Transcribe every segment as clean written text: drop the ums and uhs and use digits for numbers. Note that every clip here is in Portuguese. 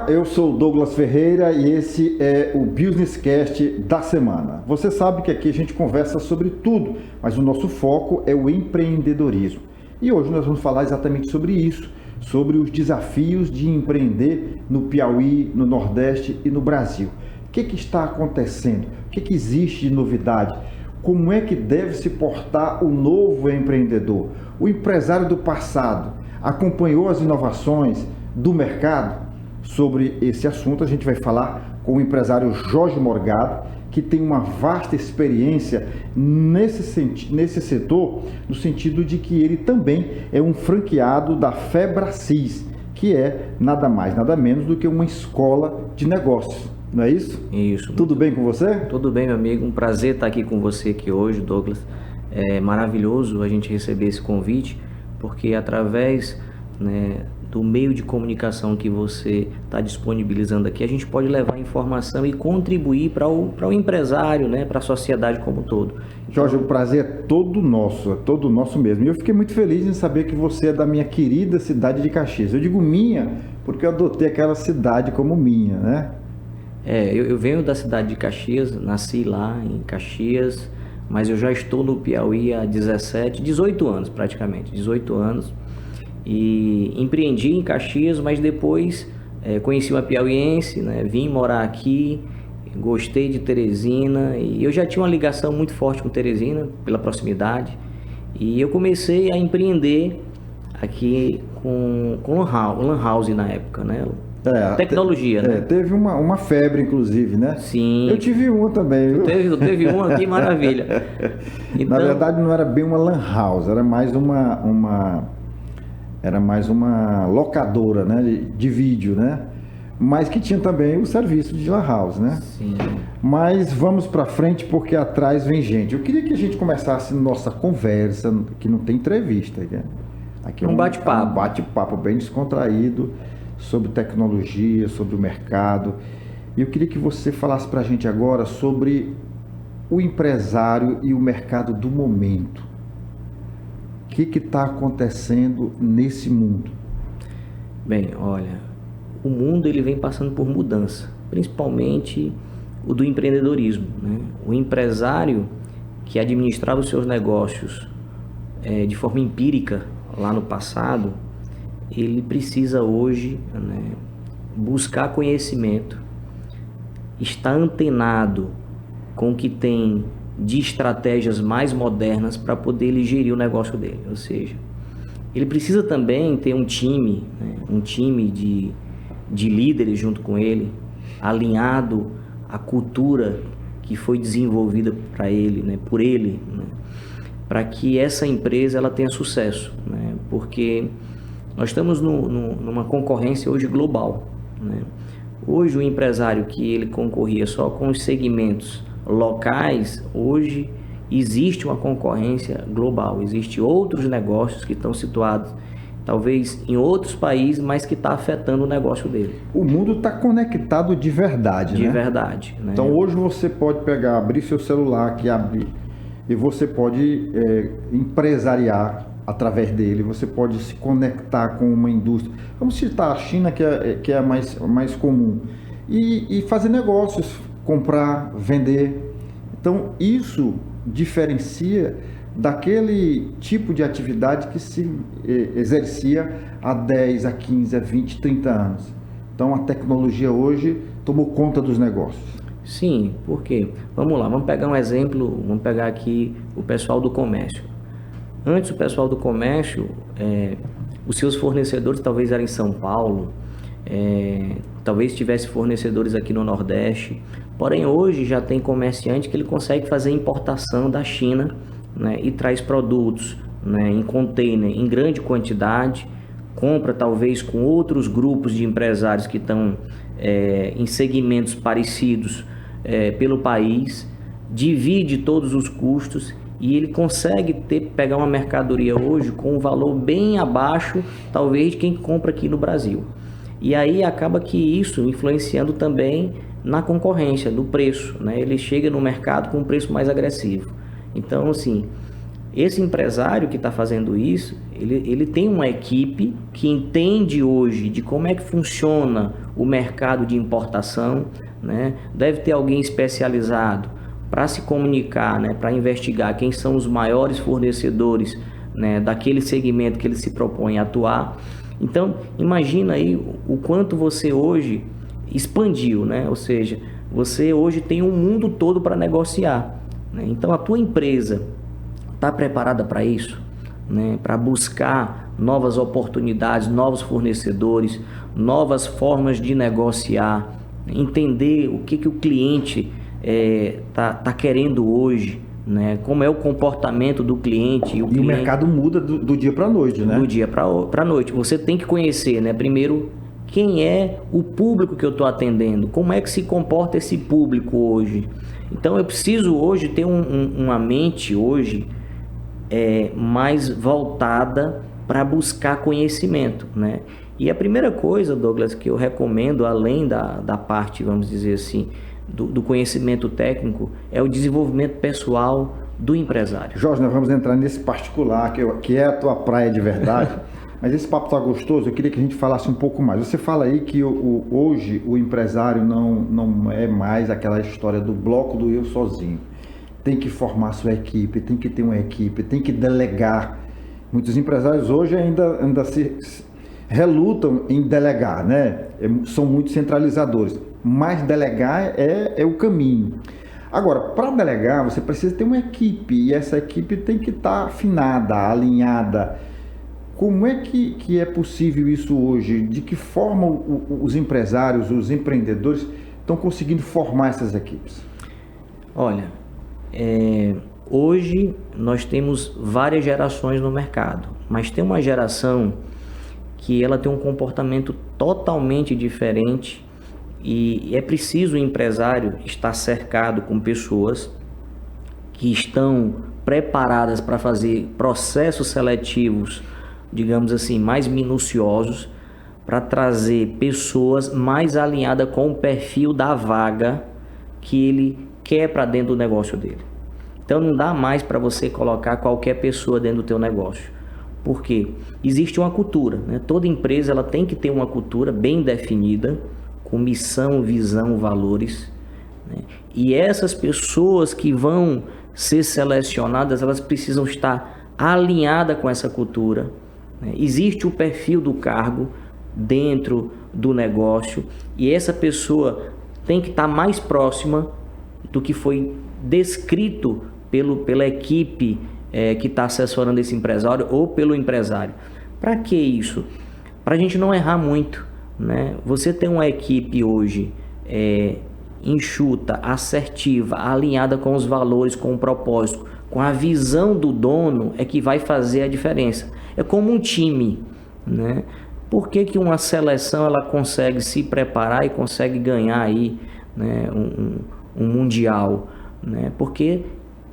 eu sou o Douglas Ferreira e esse é o Business Cast da semana. Você sabe que aqui a gente conversa sobre tudo, mas o nosso foco é o empreendedorismo. E hoje nós vamos falar exatamente sobre isso, sobre os desafios de empreender no Piauí, no Nordeste e no Brasil. O que está acontecendo? O que existe de novidade? Como é que deve se portar o novo empreendedor? O empresário do passado acompanhou as inovações do mercado? Sobre esse assunto a gente vai falar com o empresário Jorge Morgado, que tem uma vasta experiência nesse setor, no sentido de que ele também é um franqueado da Febracis, que é nada mais, nada menos do que uma escola de negócios. Não é isso? Isso. Tudo bem com você? Tudo bem, meu amigo. Um prazer estar aqui com você aqui hoje, Douglas. É maravilhoso a gente receber esse convite, porque através, do meio de comunicação que você está disponibilizando aqui, a gente pode levar informação e contribuir para o empresário, para a sociedade como um todo. Jorge, o prazer é todo nosso mesmo. E eu fiquei muito feliz em saber que você é da minha querida cidade de Caxias. Eu digo minha porque eu adotei aquela cidade como minha, né? Eu venho da cidade de Caxias, nasci lá em Caxias, mas eu já estou no Piauí há 18 anos praticamente, 18 anos. E empreendi em Caxias, mas depois conheci uma piauiense, vim morar aqui, gostei de Teresina e eu já tinha uma ligação muito forte com Teresina, pela proximidade. E eu comecei a empreender aqui com Lan House na época, tecnologia, Teve uma febre, inclusive, né? Sim. Eu tive uma também, viu? Teve uma aqui, maravilha. Então, na verdade, não era bem uma Lan House, era mais uma locadora, de vídeo, mas que tinha também o serviço de Lan House, Sim. Mas vamos para frente porque atrás vem gente. Eu queria que a gente começasse nossa conversa, que não tem entrevista, aqui é um bate-papo. Um bate-papo bem descontraído sobre tecnologia, sobre o mercado. E eu queria que você falasse para a gente agora sobre o empresário e o mercado do momento. O que está acontecendo nesse mundo? Bem, olha, o mundo ele vem passando por mudança, principalmente o do empreendedorismo, O empresário que administrava os seus negócios de forma empírica lá no passado, ele precisa hoje buscar conhecimento, estar antenado com o que tem de estratégias mais modernas para poder ele gerir o negócio dele. Ou seja, ele precisa também ter um time, de líderes junto com ele, alinhado à cultura que foi desenvolvida para ele, por ele, para que essa empresa ela tenha sucesso, porque nós estamos numa concorrência hoje global, Hoje o empresário que ele concorria só com os segmentos locais, hoje existe uma concorrência global, existem outros negócios que estão situados talvez em outros países, mas que está afetando o negócio dele. O mundo está conectado de verdade, De verdade. Então hoje você pode abrir seu celular, e você pode empresariar através dele, você pode se conectar com uma indústria. Vamos citar a China, que é a mais comum, e fazer negócios, comprar, vender. Então isso diferencia daquele tipo de atividade que se exercia há 10, a 15, a 20, 30 anos. Então a tecnologia hoje tomou conta dos negócios. Sim, por quê? Vamos lá, vamos pegar um exemplo, vamos pegar aqui o pessoal do comércio. Antes o pessoal do comércio, os seus fornecedores talvez eram em São Paulo, talvez tivesse fornecedores aqui no Nordeste, porém hoje já tem comerciante que ele consegue fazer importação da China, e traz produtos em container em grande quantidade, compra talvez com outros grupos de empresários que estão em segmentos parecidos pelo país, divide todos os custos e ele consegue pegar uma mercadoria hoje com um valor bem abaixo, talvez, de quem compra aqui no Brasil. E aí acaba que isso influenciando também na concorrência, no preço, Ele chega no mercado com um preço mais agressivo. Então, assim, esse empresário que está fazendo isso, ele tem uma equipe que entende hoje de como é que funciona o mercado de importação, né? Deve ter alguém especializado para se comunicar, né? Para investigar quem são os maiores fornecedores, né? Daquele segmento que ele se propõe a atuar. Então, imagina aí o quanto você hoje expandiu, né? Ou seja, você hoje tem um mundo todo para negociar, né? Então, a tua empresa está preparada para isso, né? Para buscar novas oportunidades, novos fornecedores, novas formas de negociar, entender o que o cliente tá querendo hoje, né? Como é o comportamento do cliente. O mercado muda do dia para a noite, né? Do dia para a noite. Você tem que conhecer, né? Primeiro, quem é o público que eu estou atendendo, como é que se comporta esse público hoje. Então eu preciso hoje ter uma mente hoje mais voltada para buscar conhecimento, né? E a primeira coisa, Douglas, que eu recomendo, além da parte, vamos dizer assim, do conhecimento técnico, é o desenvolvimento pessoal do empresário. Jorge, nós vamos entrar nesse particular, que é a tua praia de verdade. Mas esse papo está gostoso, eu queria que a gente falasse um pouco mais. Você fala aí que hoje o empresário não é mais aquela história do bloco do eu sozinho. Tem que formar sua equipe, tem que ter uma equipe, tem que delegar. Muitos empresários hoje ainda se relutam em delegar, né? São muito centralizadores, mas delegar é o caminho. Agora, para delegar, você precisa ter uma equipe, e essa equipe tem que estar afinada, alinhada. Como é que é possível isso hoje? De que forma os empresários, os empreendedores estão conseguindo formar essas equipes? Olha, hoje nós temos várias gerações no mercado, mas tem uma geração que ela tem um comportamento totalmente diferente e é preciso o empresário estar cercado com pessoas que estão preparadas para fazer processos seletivos, digamos assim, mais minuciosos, para trazer pessoas mais alinhadas com o perfil da vaga que ele quer para dentro do negócio dele. Então não dá mais para você colocar qualquer pessoa dentro do teu negócio. Por quê? Existe uma cultura, né? Toda empresa ela tem que ter uma cultura bem definida, com missão, visão, valores, né? E essas pessoas que vão ser selecionadas, elas precisam estar alinhadas com essa cultura, né? Existe o perfil do cargo dentro do negócio e essa pessoa tem que estar mais próxima do que foi descrito pela equipe que está assessorando esse empresário ou pelo empresário. Para que isso? Para a gente não errar muito, né? Você tem uma equipe hoje enxuta, assertiva, alinhada com os valores, com o propósito, com a visão do dono é que vai fazer a diferença. É como um time, né? Por que uma seleção ela consegue se preparar e consegue ganhar aí, né, um mundial, né? Porque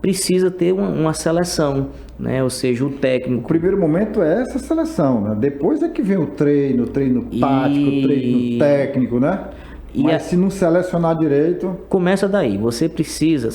precisa ter uma seleção, né? Ou seja, o técnico. O primeiro momento é essa seleção, né? Depois é que vem o treino tático, treino técnico, né? Mas se não selecionar direito... Começa daí, você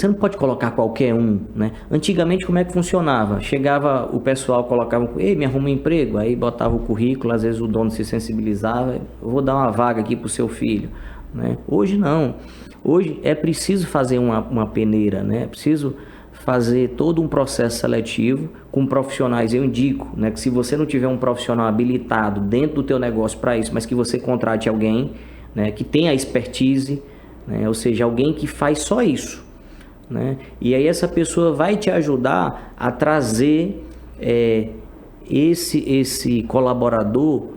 não pode colocar qualquer um, né? Antigamente como é que funcionava? Chegava o pessoal, colocava, ei, me arruma um emprego, aí botava o currículo, às vezes o dono se sensibilizava, eu vou dar uma vaga aqui para o seu filho, né? Hoje não, hoje é preciso fazer uma peneira, né? É preciso fazer todo um processo seletivo com profissionais. Eu indico, né, que se você não tiver um profissional habilitado dentro do teu negócio para isso, mas que você contrate alguém, né, que tenha expertise, né, ou seja, alguém que faz só isso, né, e aí essa pessoa vai te ajudar a trazer esse colaborador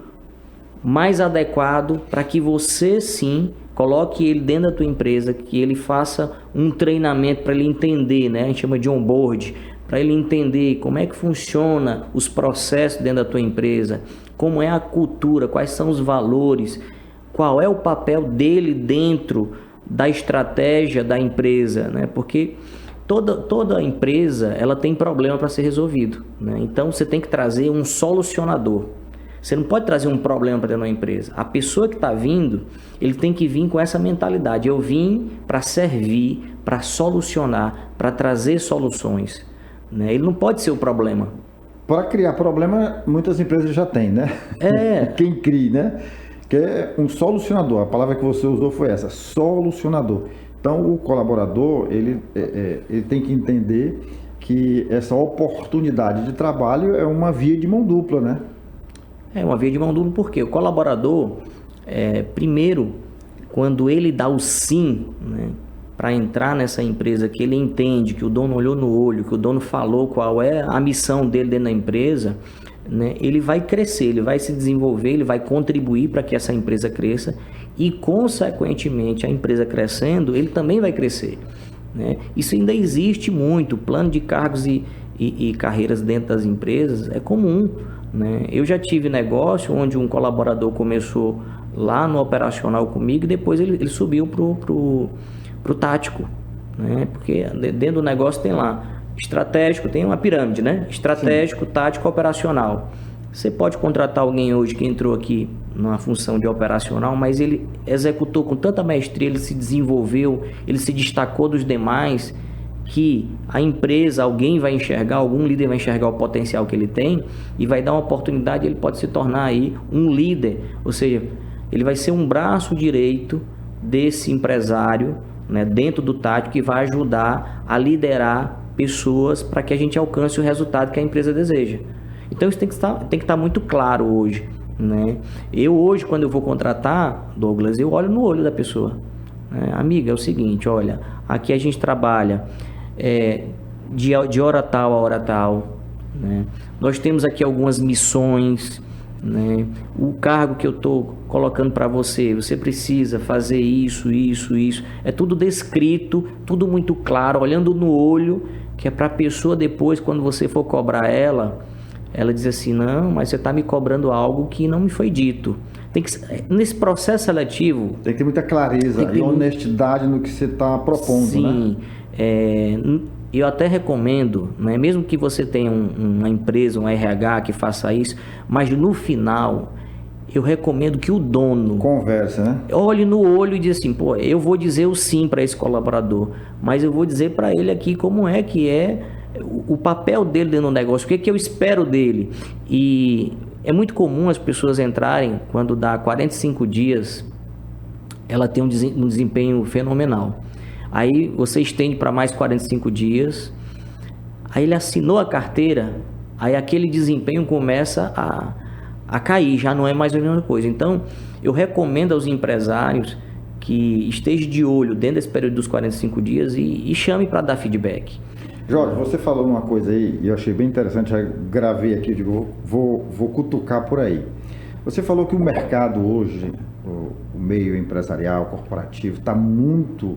mais adequado para que você sim coloque ele dentro da tua empresa, que ele faça um treinamento para ele entender, né, a gente chama de onboard, para ele entender como é que funciona os processos dentro da tua empresa, como é a cultura, quais são os valores, qual é o papel dele dentro da estratégia da empresa, né? Porque toda empresa ela tem problema para ser resolvido, né? Então você tem que trazer um solucionador. Você não pode trazer um problema para dentro da empresa. A pessoa que está vindo, ele tem que vir com essa mentalidade. Eu vim para servir, para solucionar, para trazer soluções, né? Ele não pode ser o problema. Para criar problema, muitas empresas já têm, né? Quem cria, né? que é um solucionador. A palavra que você usou foi essa, solucionador. Então, o colaborador, ele tem que entender que essa oportunidade de trabalho é uma via de mão dupla, né? É uma via de mão dupla porque o colaborador, primeiro, quando ele dá o sim, né, para entrar nessa empresa, que ele entende que o dono olhou no olho, que o dono falou qual é a missão dele dentro da empresa, né, ele vai crescer, ele vai se desenvolver, ele vai contribuir para que essa empresa cresça e, consequentemente, a empresa crescendo, ele também vai crescer, né? Isso ainda existe muito, plano de cargos e carreiras dentro das empresas é comum, né? Eu já tive negócio onde um colaborador começou lá no operacional comigo e depois ele subiu pro tático, né? Porque dentro do negócio tem lá estratégico, tem uma pirâmide, né? Estratégico, sim, tático, operacional. Você pode contratar alguém hoje que entrou aqui numa função de operacional, mas ele executou com tanta maestria, ele se desenvolveu, ele se destacou dos demais, que a empresa, alguém vai enxergar, algum líder vai enxergar o potencial que ele tem e vai dar uma oportunidade, ele pode se tornar aí um líder, ou seja, ele vai ser um braço direito desse empresário, né, dentro do tático, que vai ajudar a liderar pessoas para que a gente alcance o resultado que a empresa deseja. Então isso tem que estar muito claro hoje, né? Eu hoje, quando eu vou contratar, Douglas, eu olho no olho da pessoa, né? Amiga, é o seguinte, olha, aqui a gente trabalha de hora tal a hora tal, né? Nós temos aqui algumas missões, né? O cargo que eu estou colocando para você, você precisa fazer isso, é tudo descrito, tudo muito claro, olhando no olho, que é para a pessoa depois, quando você for cobrar ela diz assim, não, mas você está me cobrando algo que não me foi dito. Tem que, nesse processo seletivo... Tem que ter muita clareza e honestidade no que você está propondo, sim, né? Eu até recomendo, né, mesmo que você tenha uma empresa, um RH que faça isso, mas no final, eu recomendo que o dono... Conversa, né? Olhe no olho e diz assim, pô, eu vou dizer o sim para esse colaborador, mas eu vou dizer para ele aqui como é que é o papel dele dentro do negócio, o que eu espero dele. E é muito comum as pessoas entrarem, quando dá 45 dias, ela tem um desempenho fenomenal. Aí você estende para mais 45 dias, aí ele assinou a carteira, aí aquele desempenho começa a cair, já não é mais a mesma coisa. Então, eu recomendo aos empresários que estejam de olho dentro desse período dos 45 dias e chame para dar feedback. Jorge, você falou uma coisa aí e eu achei bem interessante, já gravei aqui, eu digo, vou cutucar por aí. Você falou que o mercado hoje, o meio empresarial, corporativo, está muito...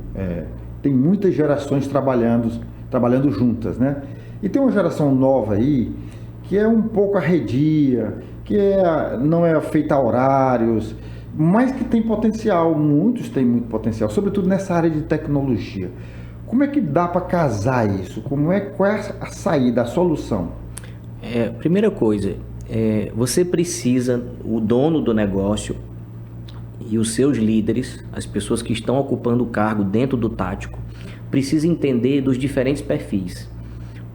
tem muitas gerações trabalhando juntas, né? E tem uma geração nova aí que é um pouco arredia, que não é feita a horários, mas que tem potencial, muitos têm muito potencial, sobretudo nessa área de tecnologia. Como é que dá para casar isso? Qual é a saída, a solução? Primeira coisa, você precisa, o dono do negócio e os seus líderes, as pessoas que estão ocupando o cargo dentro do tático, precisam entender dos diferentes perfis.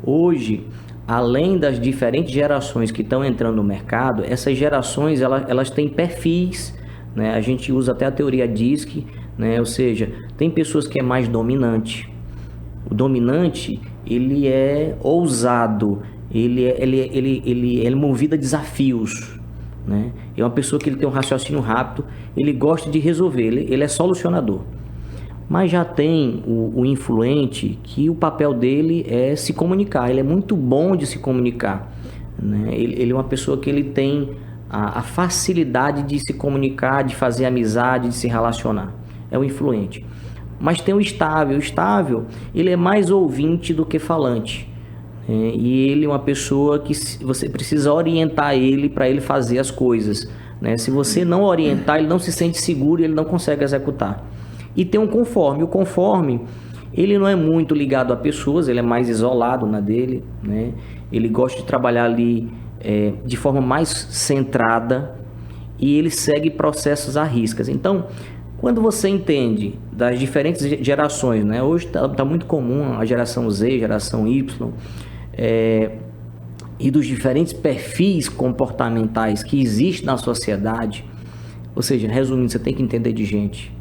Hoje, além das diferentes gerações que estão entrando no mercado, essas gerações elas têm perfis, né? A gente usa até a teoria DISC, né? Ou seja, tem pessoas que é mais dominante. O dominante, ele é ousado, ele é movido a desafios, né? É uma pessoa que ele tem um raciocínio rápido, ele gosta de resolver, ele é solucionador. Mas já tem o influente, que o papel dele é se comunicar, ele é muito bom de se comunicar, né? Ele é uma pessoa que ele tem a facilidade de se comunicar, de fazer amizade, de se relacionar, é o influente. Mas tem o estável, ele é mais ouvinte do que falante, né? E ele é uma pessoa que você precisa orientar ele para ele fazer as coisas, né? Se você não orientar, ele não se sente seguro e ele não consegue executar. E tem o conforme, ele não é muito ligado a pessoas, ele é mais isolado na dele, né? Ele gosta de trabalhar ali de forma mais centrada e ele segue processos à riscas. Então, quando você entende das diferentes gerações, né? Hoje está muito comum a geração Z, geração Y, e dos diferentes perfis comportamentais que existem na sociedade, Ou seja, resumindo, você tem que entender de gente.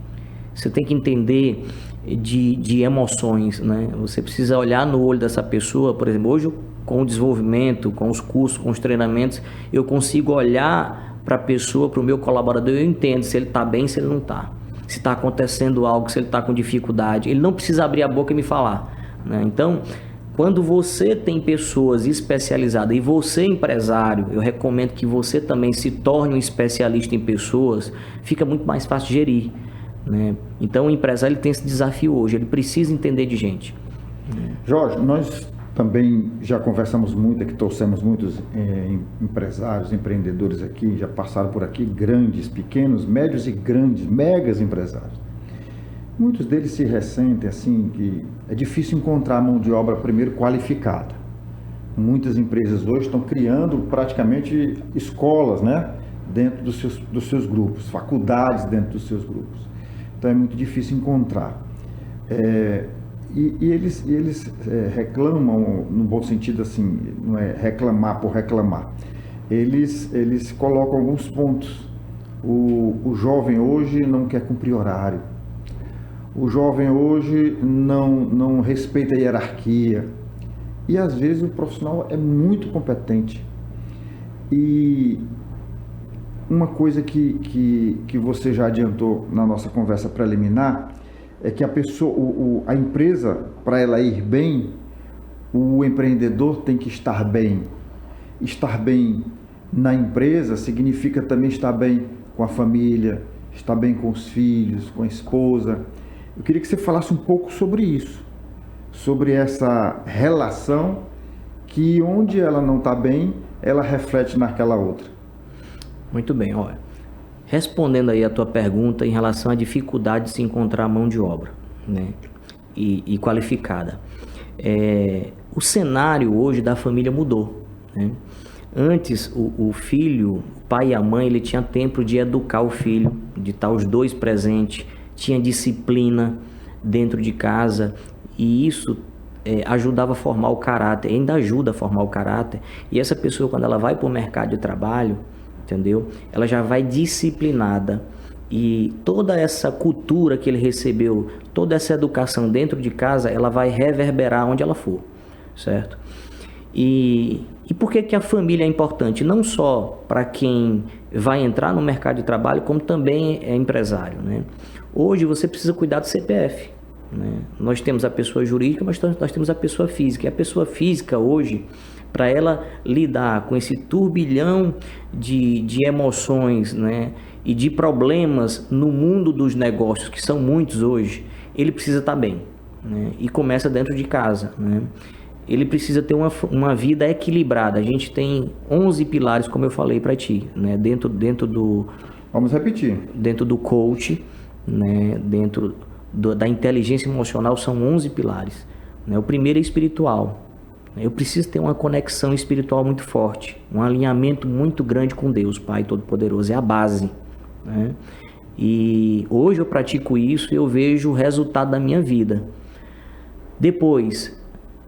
Você tem que entender de emoções, né? Você precisa olhar no olho dessa pessoa. Por exemplo, hoje com o desenvolvimento, com os cursos, com os treinamentos, eu consigo olhar para a pessoa, para o meu colaborador, eu entendo se ele está bem, se ele não está. Se está acontecendo algo, se ele está com dificuldade. Ele não precisa abrir a boca e me falar, né? Então, quando você tem pessoas especializadas e você empresário, eu recomendo que você também se torne um especialista em pessoas, fica muito mais fácil de gerir, né? Então o empresário ele tem esse desafio hoje, ele precisa entender de gente. Jorge, nós também já conversamos muito aqui, trouxemos muitos empresários, empreendedores aqui, já passaram por aqui, grandes, pequenos, médios e grandes, megas empresários. Muitos deles se ressentem assim que é difícil encontrar mão de obra primeiro qualificada. Muitas empresas hoje estão criando praticamente escolas, né, dentro dos seus grupos, faculdades dentro dos seus grupos. Então é muito difícil encontrar. Eles reclamam, no bom sentido assim, não é reclamar por reclamar. Eles colocam alguns pontos. O jovem hoje não quer cumprir horário. O jovem hoje não respeita a hierarquia. E às vezes o profissional é muito competente. E uma coisa que você já adiantou na nossa conversa preliminar é que a empresa, para ela ir bem, o empreendedor tem que estar bem. Estar bem na empresa significa também estar bem com a família, estar bem com os filhos, com a esposa. Eu queria que você falasse um pouco sobre isso, sobre essa relação que onde ela não está bem, ela reflete naquela outra. Muito bem, olha. Respondendo aí a tua pergunta em relação à dificuldade de se encontrar mão de obra, né, e qualificada. O cenário hoje da família mudou, né? Antes, o filho, o pai e a mãe, ele tinha tempo de educar o filho, de estar os dois presentes, tinha disciplina dentro de casa, e isso ajudava a formar o caráter, ainda ajuda a formar o caráter. E essa pessoa, quando ela vai para o mercado de trabalho, entendeu? Ela já vai disciplinada, e toda essa cultura que ele recebeu, toda essa educação dentro de casa, ela vai reverberar onde ela for, certo? E por que a família é importante? Não só para quem vai entrar no mercado de trabalho, como também é empresário, né? Hoje você precisa cuidar do CPF, né? Nós temos a pessoa jurídica, mas nós temos a pessoa física. E a pessoa física hoje, para ela lidar com esse turbilhão de emoções, né, e de problemas no mundo dos negócios, que são muitos hoje, ele precisa estar bem, né? E começa dentro de casa, né? Ele precisa ter uma vida equilibrada. A gente tem 11 pilares, como eu falei para ti, né? Dentro do... Vamos repetir. Dentro do coach, né? Dentro da inteligência emocional, são 11 pilares, né? O primeiro é espiritual. Eu preciso ter uma conexão espiritual muito forte, um alinhamento muito grande com Deus, Pai Todo-Poderoso. É a base, né? E hoje eu pratico isso e eu vejo o resultado da minha vida. Depois...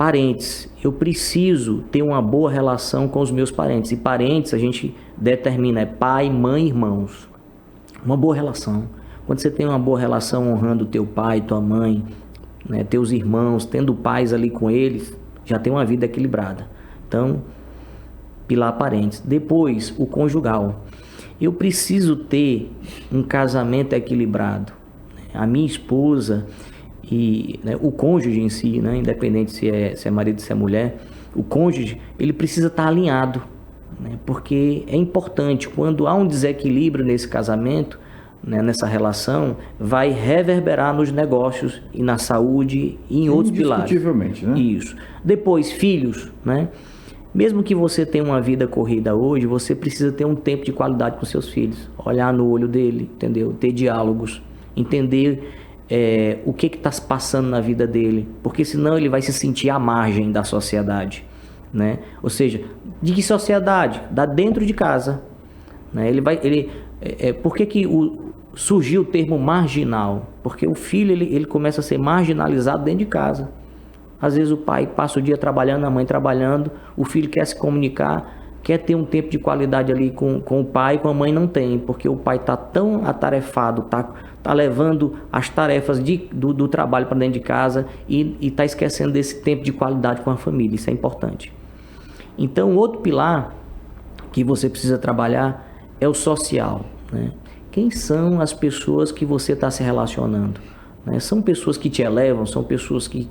parentes, eu preciso ter uma boa relação com os meus parentes. E parentes a gente determina, é pai, mãe, irmãos. Uma boa relação. Quando você tem uma boa relação honrando teu pai, tua mãe, né, teus irmãos, tendo paz ali com eles, já tem uma vida equilibrada. Então, pilar parentes. Depois, o conjugal. Eu preciso ter um casamento equilibrado. A minha esposa... e, né, o cônjuge em si, né, independente se é marido, se é mulher, o cônjuge, ele precisa estar alinhado, né, porque é importante, quando há um desequilíbrio nesse casamento, né, nessa relação, vai reverberar nos negócios e na saúde e em outros pilares. Indiscutivelmente, né? Isso. Depois, filhos, né? Mesmo que você tenha uma vida corrida hoje, você precisa ter um tempo de qualidade com seus filhos, olhar no olho dele, entendeu? Ter diálogos, entender... o que está se passando na vida dele, porque senão ele vai se sentir à margem da sociedade, né? Ou seja, de que sociedade? Da dentro de casa, né? Por que surgiu o termo marginal? Porque o filho ele começa a ser marginalizado dentro de casa. Às vezes o pai passa o dia trabalhando, a mãe trabalhando, o filho quer se comunicar, quer ter um tempo de qualidade ali com o pai, com a mãe não tem, porque o pai está tão atarefado, tá levando as tarefas do trabalho para dentro de casa e está esquecendo desse tempo de qualidade com a família. Isso é importante. Então, outro pilar que você precisa trabalhar é o social, né? Quem são as pessoas que você está se relacionando, né? São pessoas que te elevam, são pessoas que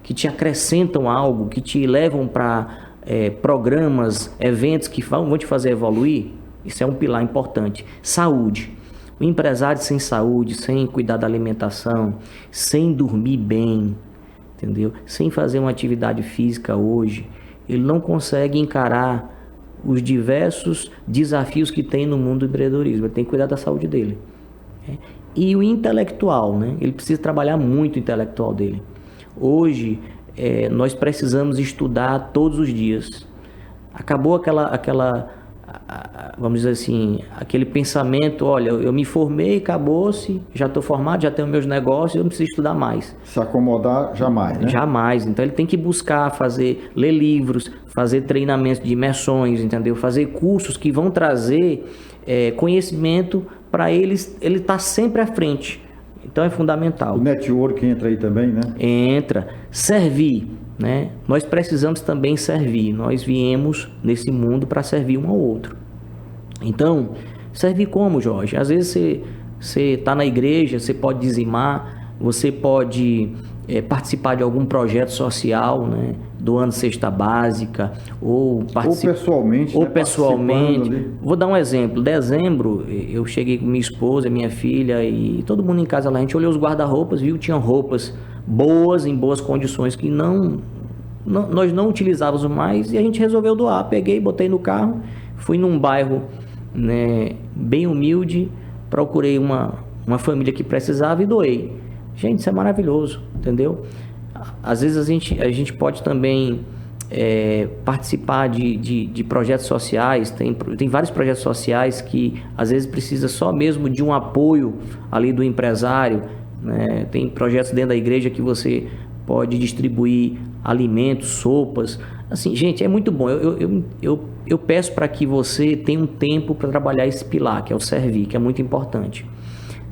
te acrescentam algo, que te levam para programas, eventos que vão te fazer evoluir. Isso é um pilar importante. Saúde. O empresário sem saúde, sem cuidar da alimentação, sem dormir bem, entendeu? Sem fazer uma atividade física hoje, ele não consegue encarar os diversos desafios que tem no mundo do empreendedorismo. Ele tem que cuidar da saúde dele. E o intelectual, né? Ele precisa trabalhar muito o intelectual dele. Hoje, nós precisamos estudar todos os dias. Acabou vamos dizer assim, aquele pensamento, olha, eu me formei, acabou-se, já estou formado, já tenho meus negócios, eu não preciso estudar mais. Se acomodar, jamais, né? Jamais. Então, ele tem que buscar ler livros, fazer treinamentos de imersões, entendeu? Fazer cursos que vão trazer conhecimento para ele estar sempre à frente. Então, é fundamental. O network entra aí também, né? Entra. Servir, né? Nós precisamos também servir. Nós viemos nesse mundo para servir um ao outro. Então, servir como, Jorge? Às vezes você está na igreja, você pode dizimar, você pode participar de algum projeto social, né? Doando cesta básica, ou pessoalmente. Ou pessoalmente. Vou dar um exemplo. Dezembro, eu cheguei com minha esposa, minha filha e todo mundo em casa lá. A gente olhou os guarda-roupas, viu? Tinham roupas boas, em boas condições, que nós não utilizávamos mais, e a gente resolveu doar. Peguei, botei no carro, fui num bairro, né, bem humilde, procurei uma família que precisava e doei. Gente, isso é maravilhoso, entendeu? Às vezes a gente pode também participar de projetos sociais. Tem vários projetos sociais que às vezes precisa só mesmo de um apoio ali do empresário, né? Tem projetos dentro da igreja que você pode distribuir alimentos, sopas. Assim, gente, é muito bom. Eu peço para que você tenha um tempo para trabalhar esse pilar, que é o servir, que é muito importante.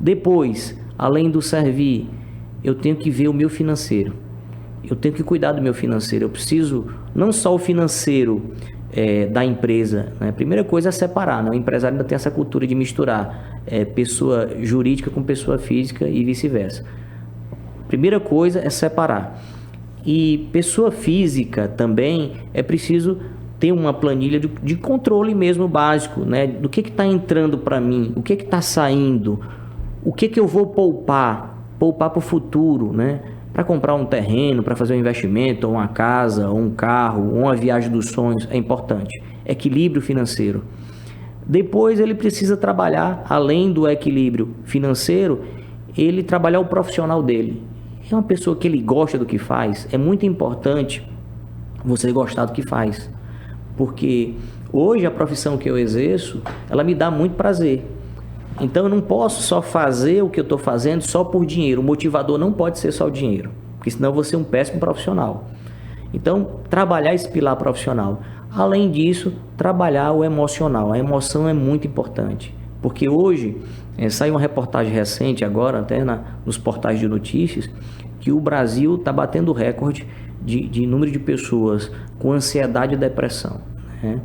Depois, além do servir, eu tenho que ver o meu financeiro. Eu tenho que cuidar do meu financeiro. Eu preciso, não só o financeiro da empresa, né? A primeira coisa é separar, né? O empresário ainda tem essa cultura de misturar pessoa jurídica com pessoa física e vice-versa. Primeira coisa é separar. E pessoa física também é preciso ter uma planilha de controle mesmo básico, né? Do que está entrando para mim, o que está saindo, o que eu vou poupar para o futuro, né? Para comprar um terreno, para fazer um investimento, ou uma casa, ou um carro, ou uma viagem dos sonhos, é importante. Equilíbrio financeiro. Depois ele precisa trabalhar, além do equilíbrio financeiro, ele trabalhar o profissional dele. É uma pessoa que ele gosta do que faz. É muito importante você gostar do que faz. Porque hoje a profissão que eu exerço, ela me dá muito prazer. Então eu não posso só fazer o que eu estou fazendo só por dinheiro. O motivador não pode ser só o dinheiro, porque senão eu vou ser um péssimo profissional. Então, trabalhar esse pilar profissional. Além disso, trabalhar o emocional. A emoção é muito importante, porque hoje, saiu uma reportagem recente agora, até nos portais de notícias, que o Brasil está batendo recorde de número de pessoas com ansiedade e depressão, né?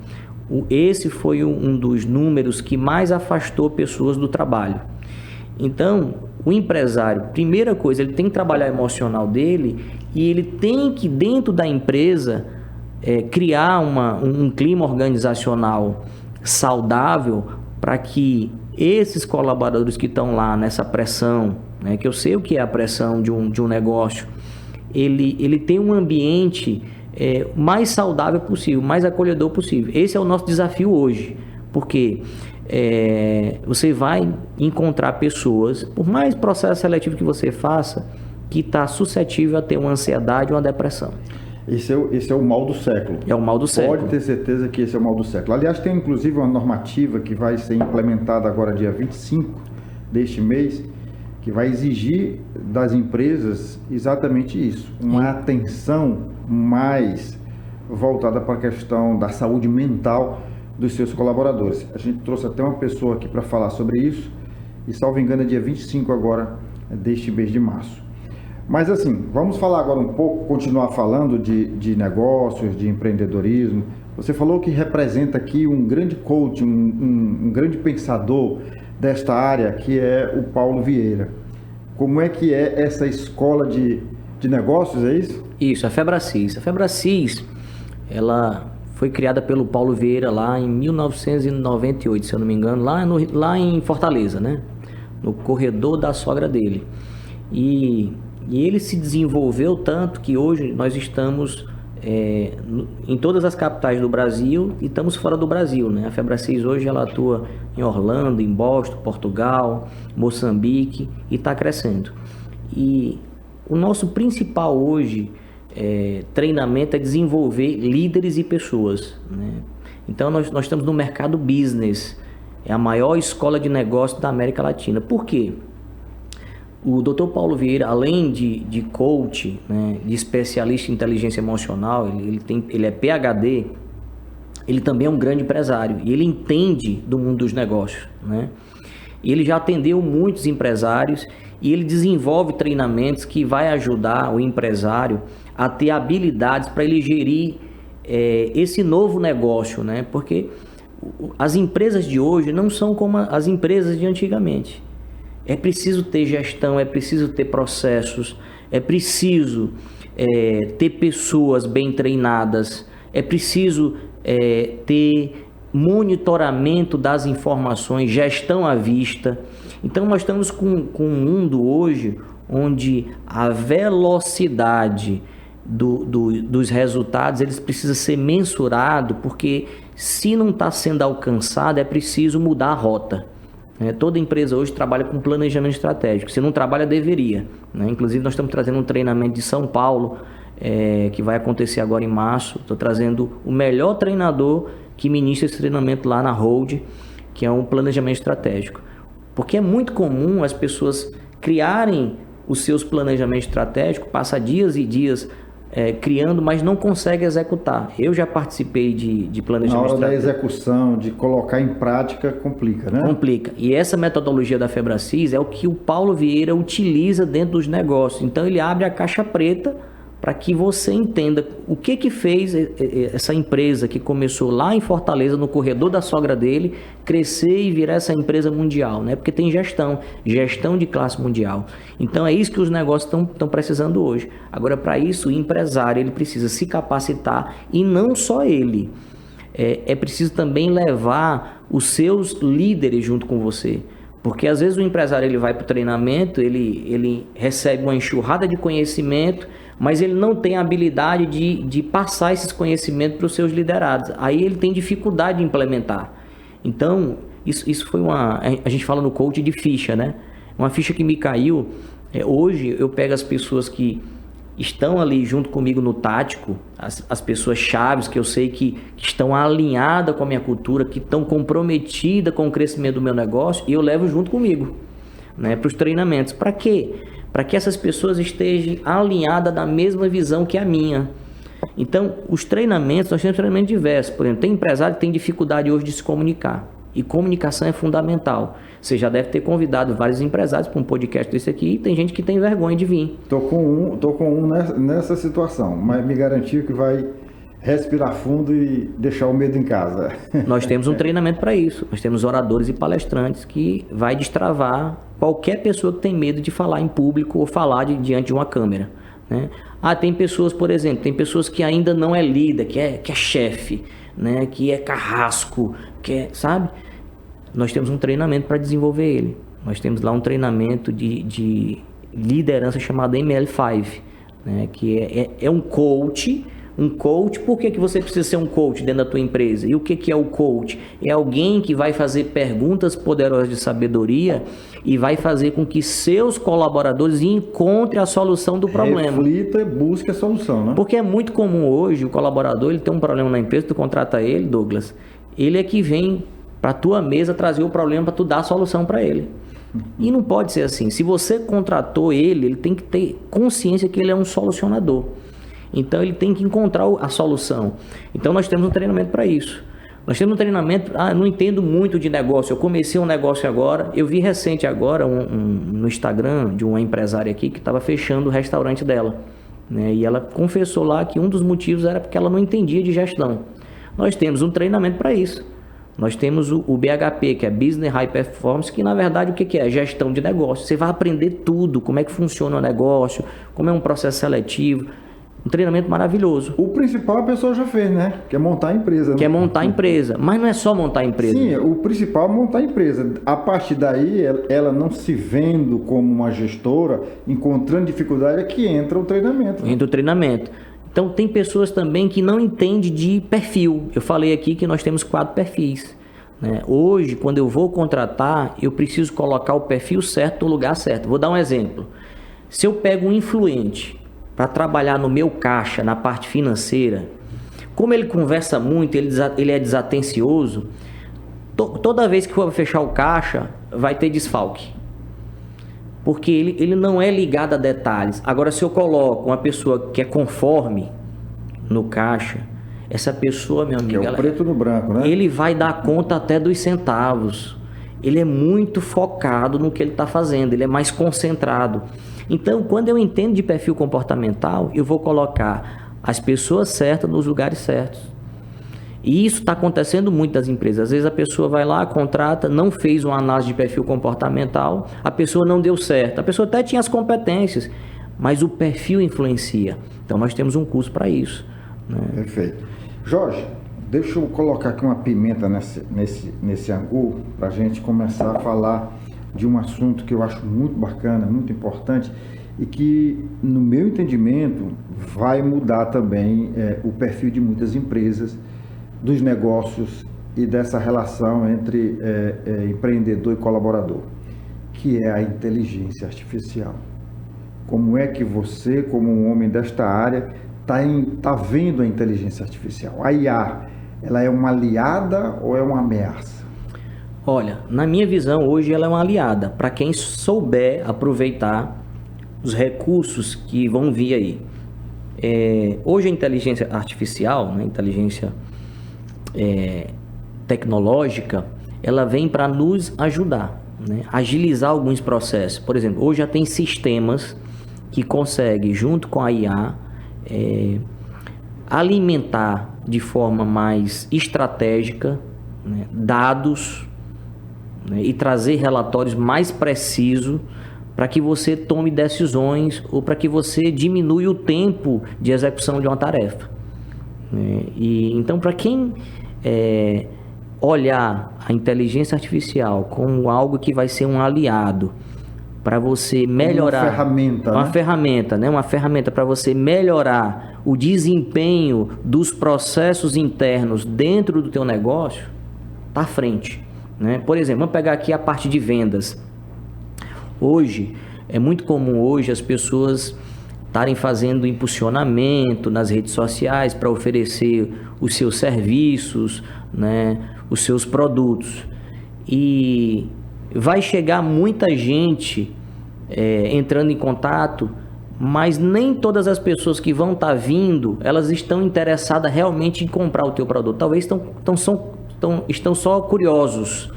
Esse foi um dos números que mais afastou pessoas do trabalho. Então, o empresário, primeira coisa, ele tem que trabalhar o emocional dele e ele tem que, dentro da empresa, criar um clima organizacional saudável para que esses colaboradores que estão lá nessa pressão, né, que eu sei o que é a pressão de um negócio, ele tem um ambiente mais saudável possível, mais acolhedor possível. Esse é o nosso desafio hoje, porque você vai encontrar pessoas, por mais processo seletivo que você faça, que está suscetível a ter uma ansiedade ou uma depressão. Esse é o mal do século. É o mal do século. Pode ter certeza que esse é o mal do século. Aliás, tem inclusive uma normativa que vai ser implementada agora dia 25 deste mês, que vai exigir das empresas exatamente isso, uma atenção mais voltada para a questão da saúde mental dos seus colaboradores. A gente trouxe até uma pessoa aqui para falar sobre isso, e salvo engano é dia 25 agora deste mês de março. Mas assim, vamos falar agora um pouco, continuar falando de negócios, de empreendedorismo. Você falou que representa aqui um grande coach, um grande pensador desta área, que é o Paulo Vieira. Como é que é essa escola de negócios, é isso? Isso, a Febracis. A Febracis, ela foi criada pelo Paulo Vieira lá em 1998, se eu não me engano, lá em Fortaleza, né? No corredor da sogra dele. E ele se desenvolveu tanto que hoje nós estamos em todas as capitais do Brasil e estamos fora do Brasil, né? A Febracis hoje ela atua em Orlando, em Boston, Portugal, Moçambique e está crescendo. E o nosso principal hoje treinamento é desenvolver líderes e pessoas, né? Então nós estamos no mercado business, é a maior escola de negócio da América Latina. Por quê? O Dr. Paulo Vieira, além de coach, né, de especialista em inteligência emocional, ele é PhD, ele também é um grande empresário e ele entende do mundo dos negócios, né? Ele já atendeu muitos empresários e ele desenvolve treinamentos que vai ajudar o empresário a ter habilidades para ele gerir esse novo negócio, né? Porque as empresas de hoje não são como as empresas de antigamente. É preciso ter gestão, é preciso ter processos, é preciso ter pessoas bem treinadas, é preciso ter monitoramento das informações, gestão à vista. Então nós estamos com um mundo hoje onde a velocidade dos resultados eles precisam ser mensurado, porque se não está sendo alcançado é preciso mudar a rota. Toda empresa hoje trabalha com planejamento estratégico, se não trabalha deveria, né? Inclusive nós estamos trazendo um treinamento de São Paulo que vai acontecer agora em março. Estou trazendo o melhor treinador que ministra esse treinamento lá na Hold, que é um planejamento estratégico. Porque é muito comum as pessoas criarem os seus planejamentos estratégicos, passa dias e dias criando, mas não consegue executar. Eu já participei de planejamento estratégico. Na hora da execução, de colocar em prática, complica, né? Complica. E essa metodologia da Febracis é o que o Paulo Vieira utiliza dentro dos negócios. Então ele abre a caixa preta para que você entenda o que fez essa empresa que começou lá em Fortaleza, no corredor da sogra dele, crescer e virar essa empresa mundial, né? Porque tem gestão de classe mundial. Então é isso que os negócios estão precisando hoje. Agora, para isso, o empresário ele precisa se capacitar, e não só ele. É preciso também levar os seus líderes junto com você. Porque às vezes o empresário ele vai para o treinamento, ele recebe uma enxurrada de conhecimento, mas ele não tem a habilidade de passar esses conhecimentos para os seus liderados. Aí ele tem dificuldade de implementar. Então, isso foi a gente fala no coach de ficha, né? Uma ficha que me caiu. Hoje eu pego as pessoas que estão ali junto comigo no tático, as pessoas chaves que eu sei que estão alinhadas com a minha cultura, que estão comprometidas com o crescimento do meu negócio, e eu levo junto comigo, né, para os treinamentos. Para quê? Para que essas pessoas estejam alinhadas da mesma visão que a minha. Então, os treinamentos, nós temos treinamentos diversos. Por exemplo, tem empresário que tem dificuldade hoje de se comunicar. E comunicação é fundamental. Você já deve ter convidado vários empresários para um podcast desse aqui, e tem gente que tem vergonha de vir. Tô com um nessa situação, mas me garantiu que vai respirar fundo e deixar o medo em casa. Nós temos um treinamento para isso. Nós temos oradores e palestrantes que vai destravar qualquer pessoa que tem medo de falar em público ou falar diante de uma câmera, né? Tem pessoas, por exemplo, que ainda não é líder, que é chefe, né? Que é carrasco, sabe? Nós temos um treinamento para desenvolver ele. Nós temos lá um treinamento de liderança chamado ML5, né? Que é um coach. Por que você precisa ser um coach dentro da tua empresa? E o que é o coach? É alguém que vai fazer perguntas poderosas de sabedoria e vai fazer com que seus colaboradores encontrem a solução do problema. Reflita e busque a solução, né? Porque é muito comum hoje o colaborador, ele tem um problema na empresa, tu contrata ele, Douglas, ele é que vem para a tua mesa trazer o problema para tu dar a solução para ele. E não pode ser assim. Se você contratou ele tem que ter consciência que ele é um solucionador. Então ele tem que encontrar a solução. Então nós temos um treinamento para isso. Nós temos um treinamento, não entendo muito de negócio, eu comecei um negócio agora, eu vi recente agora no Instagram de uma empresária aqui que estava fechando o restaurante dela, né? E ela confessou lá que um dos motivos era porque ela não entendia de gestão. Nós temos um treinamento para isso. Nós temos o BHP, que é Business High Performance, que na verdade o que é? Gestão de negócio. Você vai aprender tudo, como é que funciona o negócio, como é um processo seletivo. Um treinamento maravilhoso. O principal a pessoa já fez, né? Que é montar a empresa. Que é montar a empresa. Mas não é só montar a empresa. Sim, o principal é montar a empresa. A partir daí, ela não se vendo como uma gestora, encontrando dificuldade, é que entra o treinamento. Entra o treinamento. Então, tem pessoas também que não entendem de perfil. Eu falei aqui que nós temos 4 perfis, né? Hoje, quando eu vou contratar, eu preciso colocar o perfil certo no lugar certo. Vou dar um exemplo. Se eu pego um influente para trabalhar no meu caixa, na parte financeira, como ele conversa muito, ele é desatencioso, toda vez que for fechar o caixa, vai ter desfalque. Porque ele não é ligado a detalhes. Agora, se eu coloco uma pessoa que é conforme no caixa, essa pessoa, meu amigo... Que é o preto no branco, né? Ele vai dar conta até dos centavos. Ele é muito focado no que ele está fazendo, ele é mais concentrado. Então, quando eu entendo de perfil comportamental, eu vou colocar as pessoas certas nos lugares certos. E isso está acontecendo muito das empresas. Às vezes a pessoa vai lá, contrata, não fez uma análise de perfil comportamental, a pessoa não deu certo. A pessoa até tinha as competências, mas o perfil influencia. Então, nós temos um curso para isso, né? Perfeito. Jorge, deixa eu colocar aqui uma pimenta nesse angu para a gente começar a falar de um assunto que eu acho muito bacana, muito importante e que, no meu entendimento, vai mudar também o perfil de muitas empresas, dos negócios e dessa relação entre empreendedor e colaborador, que é a inteligência artificial. Como é que você, como um homem desta área, está vendo a inteligência artificial? A IA, ela é uma aliada ou é uma ameaça? Olha, na minha visão, hoje ela é uma aliada para quem souber aproveitar os recursos que vão vir aí. Hoje a inteligência artificial, né, inteligência tecnológica, ela vem para nos ajudar, né, agilizar alguns processos. Por exemplo, hoje já tem sistemas que conseguem, junto com a IA, alimentar de forma mais estratégica, né, dados, né, e trazer relatórios mais precisos para que você tome decisões ou para que você diminua o tempo de execução de uma tarefa, né? E então, para quem olhar a inteligência artificial como algo que vai ser um aliado para você melhorar, uma ferramenta, uma né? ferramenta, né? Uma ferramenta para você melhorar o desempenho dos processos internos dentro do teu negócio, tá à frente, né? Por exemplo, vamos pegar aqui a parte de vendas. Hoje, é muito comum hoje as pessoas estarem fazendo impulsionamento nas redes sociais para oferecer os seus serviços, né, os seus produtos. E vai chegar muita gente entrando em contato, mas nem todas as pessoas que vão estar vindo, elas estão interessadas realmente em comprar o teu produto. Talvez estão só curiosos.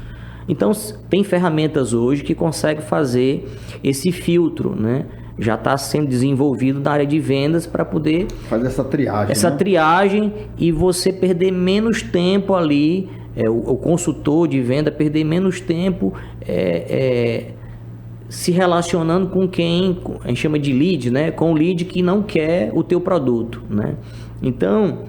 Então, tem ferramentas hoje que conseguem fazer esse filtro, né? Já está sendo desenvolvido na área de vendas para poder fazer essa triagem. Essa né? triagem e você perder menos tempo ali, o consultor de venda perder menos tempo se relacionando com quem a gente chama de lead, né? Com o lead que não quer o teu produto, né? Então,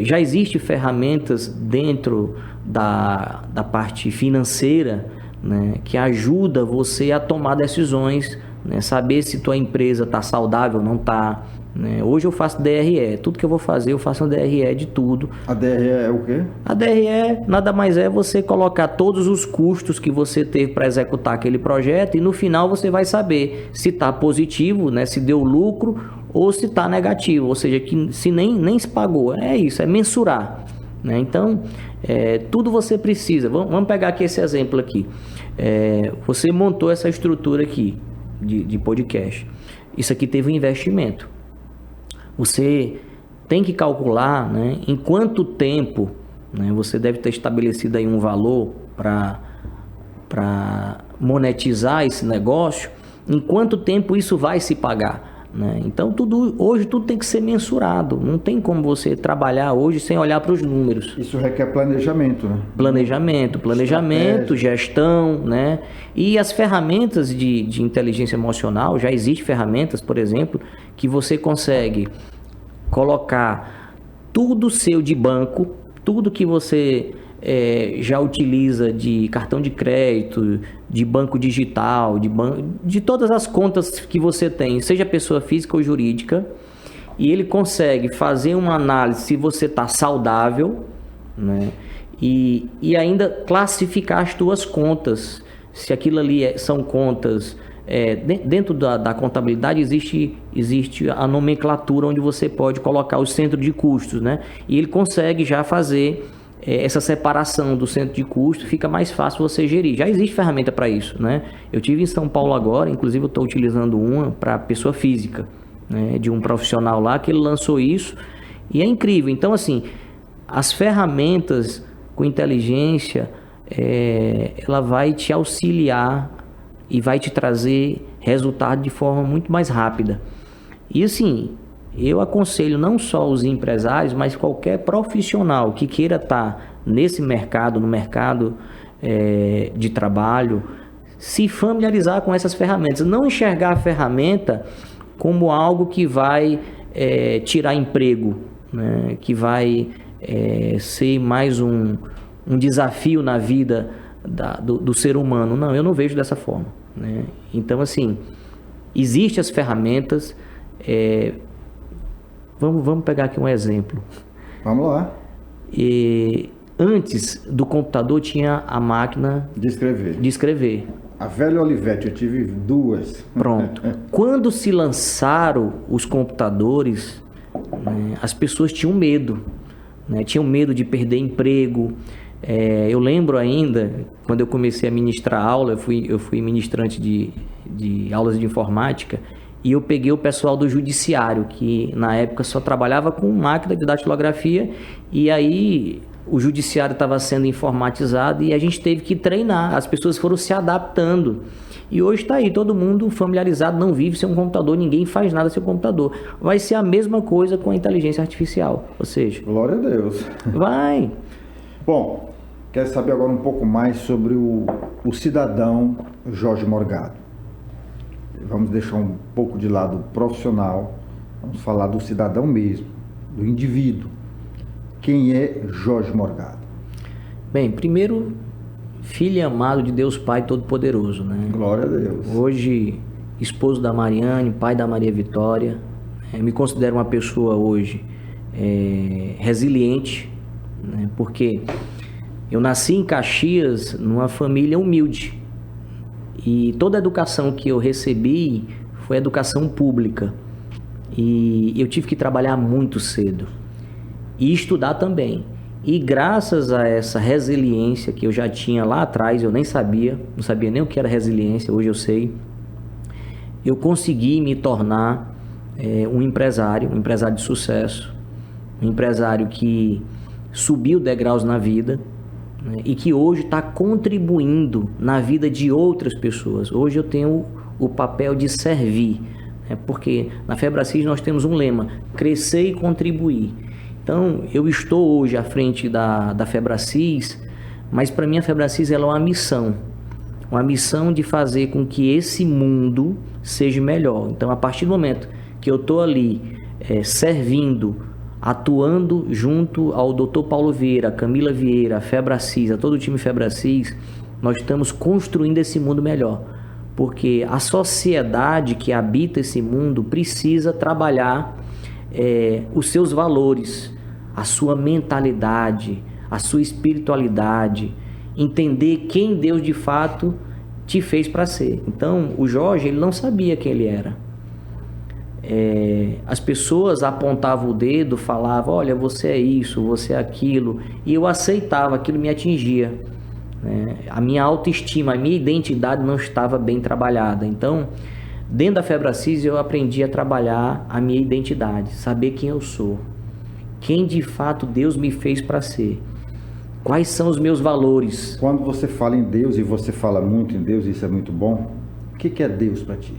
já existem ferramentas dentro da parte financeira, né, que ajuda você a tomar decisões, né, saber se tua empresa está saudável ou não está, né? Hoje eu faço DRE, tudo que eu vou fazer eu faço uma DRE de tudo. A DRE é o quê? A DRE nada mais é você colocar todos os custos que você teve para executar aquele projeto e no final você vai saber se está positivo, né, se deu lucro ou se está negativo, ou seja, que se nem se pagou. É isso, é mensurar, né? Então, tudo você precisa. Vamos pegar aqui esse exemplo aqui. Você montou essa estrutura aqui de podcast. Isso aqui teve um investimento. você tem que calcular, né, em quanto tempo, né, você deve ter estabelecido aí um valor para monetizar esse negócio, em quanto tempo isso vai se pagar. Né? Então, hoje tudo tem que ser mensurado. Não tem como você trabalhar hoje sem olhar para os números. Isso requer planejamento, né? Planejamento, gestão, né? E as ferramentas de inteligência emocional, já existem ferramentas, por exemplo, que você consegue colocar tudo seu de banco, tudo que você já utiliza de cartão de crédito, de banco digital, de todas as contas que você tem, seja pessoa física ou jurídica, e ele consegue fazer uma análise se você está saudável, né? E ainda classificar as tuas contas, se aquilo ali são contas... dentro da contabilidade existe a nomenclatura onde você pode colocar o centro de custos, né? E ele consegue já fazer essa separação do centro de custo, fica mais fácil você gerir. Já existe ferramenta para isso, né? Eu tive em São Paulo agora, inclusive eu estou utilizando uma para pessoa física, né? De um profissional lá que ele lançou isso e é incrível. Então, assim, as ferramentas com inteligência, ela vai te auxiliar e vai te trazer resultado de forma muito mais rápida. E assim, eu aconselho não só os empresários, mas qualquer profissional que queira estar nesse mercado, no mercado de trabalho, se familiarizar com essas ferramentas. Não enxergar a ferramenta como algo que vai tirar emprego, né? Que vai ser mais um desafio na vida do ser humano. Não, eu não vejo dessa forma, né? Então, assim, existem as ferramentas. Vamos pegar aqui um exemplo. Vamos lá. Antes do computador tinha a máquina de escrever. A velha Olivetti, eu tive duas. Pronto. Quando se lançaram os computadores, né, as pessoas tinham medo, né? Tinham medo de perder emprego. Eu lembro ainda, quando eu comecei a ministrar aula, eu fui ministrante de aulas de informática, e eu peguei o pessoal do judiciário, que na época só trabalhava com máquina de datilografia, e aí o judiciário estava sendo informatizado e a gente teve que treinar, as pessoas foram se adaptando. E hoje está aí, todo mundo familiarizado, não vive sem um computador, ninguém faz nada sem um computador. Vai ser a mesma coisa com a inteligência artificial, ou seja... Glória a Deus. Vai... Bom, quero saber agora um pouco mais sobre o cidadão Jorge Morgado. Vamos deixar um pouco de lado o profissional, vamos falar do cidadão mesmo, do indivíduo. Quem é Jorge Morgado? Bem, primeiro, filho amado de Deus Pai Todo-Poderoso, né? Glória a Deus. Hoje, esposo da Mariane, pai da Maria Vitória. Me considero uma pessoa hoje resiliente, né? Porque eu nasci em Caxias, numa família humilde, e toda a educação que eu recebi foi educação pública, e eu tive que trabalhar muito cedo e estudar também. E graças a essa resiliência que eu já tinha lá atrás, eu nem sabia, não sabia nem o que era resiliência, hoje eu sei, eu consegui me tornar um empresário de sucesso, um empresário que subiu degraus na vida, né, e que hoje está contribuindo na vida de outras pessoas. Hoje eu tenho o papel de servir, né, porque na Febracis nós temos um lema: crescer e contribuir. Então eu estou hoje à frente da Febracis, mas para mim a Febracis ela é uma missão de fazer com que esse mundo seja melhor. Então, a partir do momento que eu estou ali servindo, atuando junto ao Dr. Paulo Vieira, a Camila Vieira, a Febracis, a todo o time Febracis, nós estamos construindo esse mundo melhor. Porque a sociedade que habita esse mundo precisa trabalhar os seus valores, a sua mentalidade, a sua espiritualidade, entender quem Deus de fato te fez para ser. Então, o Jorge, ele não sabia quem ele era. As pessoas apontavam o dedo, falavam: olha, você é isso, você é aquilo, e eu aceitava, aquilo me atingia, né? A minha autoestima, a minha identidade não estava bem trabalhada. Então, Dentro da Febracis eu aprendi a trabalhar a minha identidade, saber quem eu sou, quem de fato Deus me fez para ser, quais são os meus valores. Quando você fala em Deus e você fala muito em Deus, isso é muito bom, o que é Deus para ti?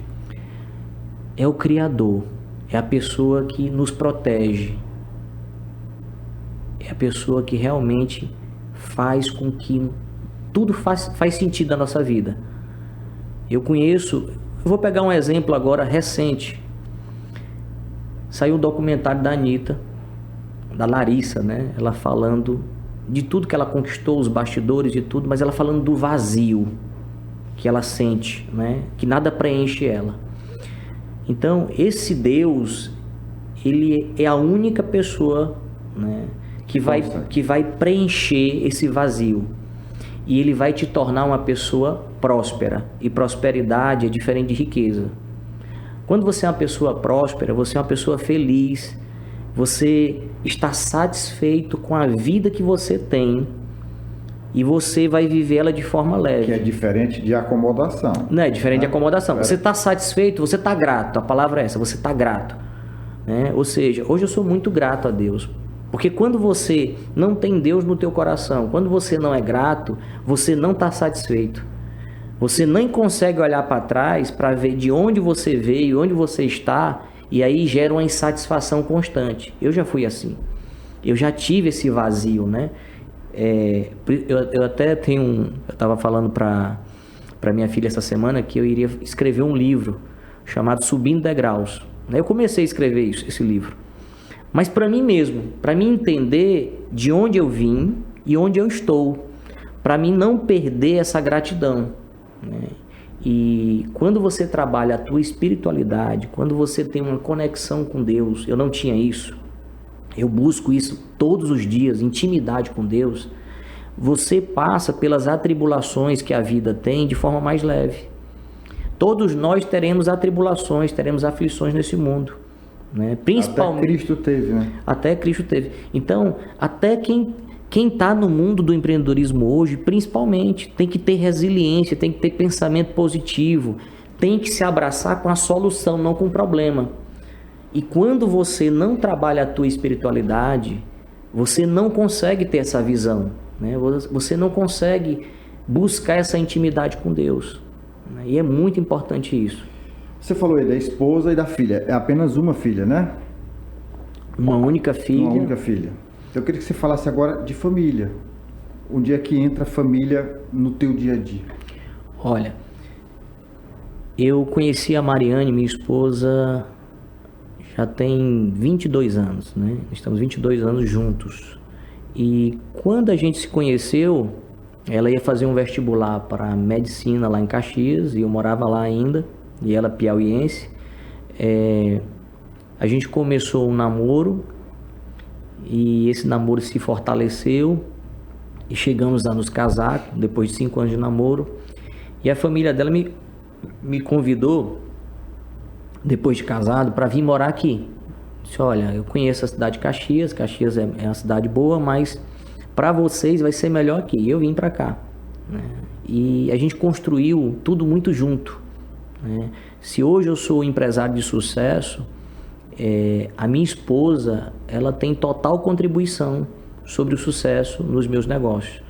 É o Criador, é a pessoa que nos protege, é a pessoa que realmente faz com que tudo faz sentido na nossa vida. Eu vou pegar um exemplo agora recente. Saiu um documentário da Anitta, da Larissa, né? Ela falando de tudo que ela conquistou, os bastidores e tudo, mas ela falando do vazio que ela sente, né? Que nada preenche ela. Então, esse Deus, ele é a única pessoa, né, que vai preencher esse vazio. E ele vai te tornar uma pessoa próspera. E prosperidade é diferente de riqueza. Quando você é uma pessoa próspera, você é uma pessoa feliz, você está satisfeito com a vida que você tem e você vai viver ela de forma leve. Que é diferente de acomodação. Não é diferente de acomodação. Você está satisfeito, você está grato. A palavra é essa, você está grato. Né? Ou seja, hoje eu sou muito grato a Deus. Porque quando você não tem Deus no teu coração, quando você não é grato, você não está satisfeito. Você nem consegue olhar para trás para ver de onde você veio, onde você está, e aí gera uma insatisfação constante. Eu já fui assim. Eu já tive esse vazio, né? Eu até tenho... Eu estava falando para minha filha essa semana que eu iria escrever um livro chamado Subindo Degraus. Eu comecei a escrever esse livro. Mas para mim mesmo, para mim entender de onde eu vim e onde eu estou, para mim não perder essa gratidão, né? E quando você trabalha a tua espiritualidade, quando você tem uma conexão com Deus, eu não tinha isso, eu busco isso todos os dias, intimidade com Deus, você passa pelas atribulações que a vida tem de forma mais leve. Todos nós teremos atribulações, teremos aflições nesse mundo, né? Principalmente, até Cristo teve, né? Até Cristo teve. Então, até quem está no mundo do empreendedorismo hoje, principalmente, tem que ter resiliência, tem que ter pensamento positivo, tem que se abraçar com a solução, não com o problema. E quando você não trabalha a tua espiritualidade, você não consegue ter essa visão, né? Você não consegue buscar essa intimidade com Deus, né? E é muito importante isso. Você falou aí da esposa e da filha. É apenas uma filha, né? Uma única filha. Uma única filha. Eu queria que você falasse agora de família. Onde é que entra a família no teu dia a dia? Olha, eu conheci a Mariane, minha esposa, já tem 22 anos, né? Estamos 22 anos juntos. E quando a gente se conheceu, ela ia fazer um vestibular para medicina lá em Caxias, e eu morava lá ainda, e ela piauiense. A gente começou um namoro, e esse namoro se fortaleceu, e chegamos a nos casar, depois de 5 anos de namoro, e a família dela me convidou, depois de casado, para vir morar aqui. Disse: olha, eu conheço a cidade de Caxias, Caxias é uma cidade boa, mas para vocês vai ser melhor aqui. E eu vim para cá, né? E a gente construiu tudo muito junto, né? Se hoje eu sou empresário de sucesso, a minha esposa, ela tem total contribuição sobre o sucesso nos meus negócios.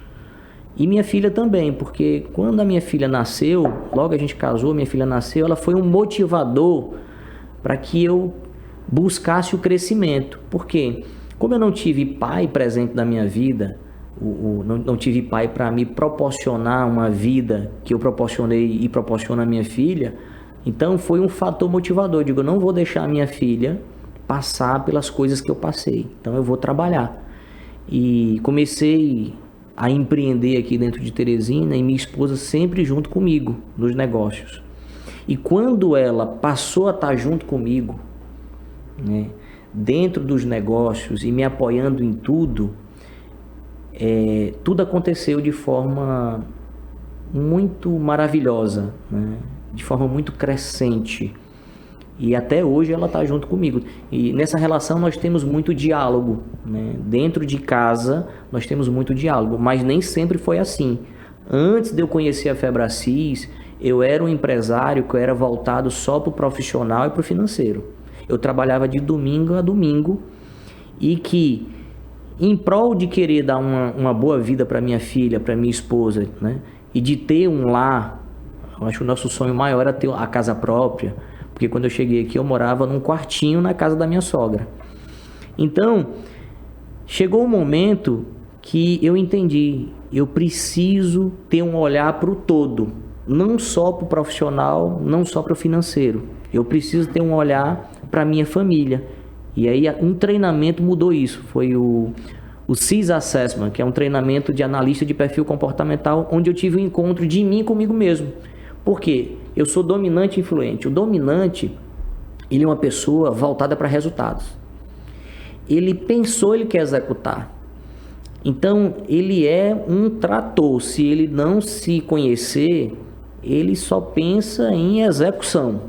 E minha filha também, porque quando a minha filha nasceu, logo a gente casou, minha filha nasceu, ela foi um motivador para que eu buscasse o crescimento. Porque como eu não tive pai presente na minha vida, não tive pai para me proporcionar uma vida que eu proporcionei e proporciono à minha filha, então foi um fator motivador. Eu digo: eu não vou deixar a minha filha passar pelas coisas que eu passei, então eu vou trabalhar. E comecei a empreender aqui dentro de Teresina, e minha esposa sempre junto comigo nos negócios. E quando ela passou a estar junto comigo, né, dentro dos negócios e me apoiando em tudo, tudo aconteceu de forma muito maravilhosa, né, de forma muito crescente. E até hoje ela está junto comigo. E nessa relação nós temos muito diálogo, né? Dentro de casa nós temos muito diálogo, mas nem sempre foi assim. Antes de eu conhecer a Febracis, eu era um empresário que eu era voltado só para o profissional e para o financeiro. Eu trabalhava de domingo a domingo e que, em prol de querer dar uma boa vida para minha filha, para minha esposa, né? E de ter um lar, eu acho que o nosso sonho maior era ter a casa própria, porque quando eu cheguei aqui eu morava num quartinho na casa da minha sogra. Então, chegou um momento que eu entendi, eu preciso ter um olhar para o todo, não só para o profissional, não só para o financeiro. Eu preciso ter um olhar para a minha família. E aí um treinamento mudou isso, foi o CIS Assessment, que é um treinamento de analista de perfil comportamental, onde eu tive um encontro de mim comigo mesmo. Por quê? Eu sou dominante e influente. O dominante, ele é uma pessoa voltada para resultados. Ele pensou, ele quer executar. Então, ele é um trator. Se ele não se conhecer, ele só pensa em execução.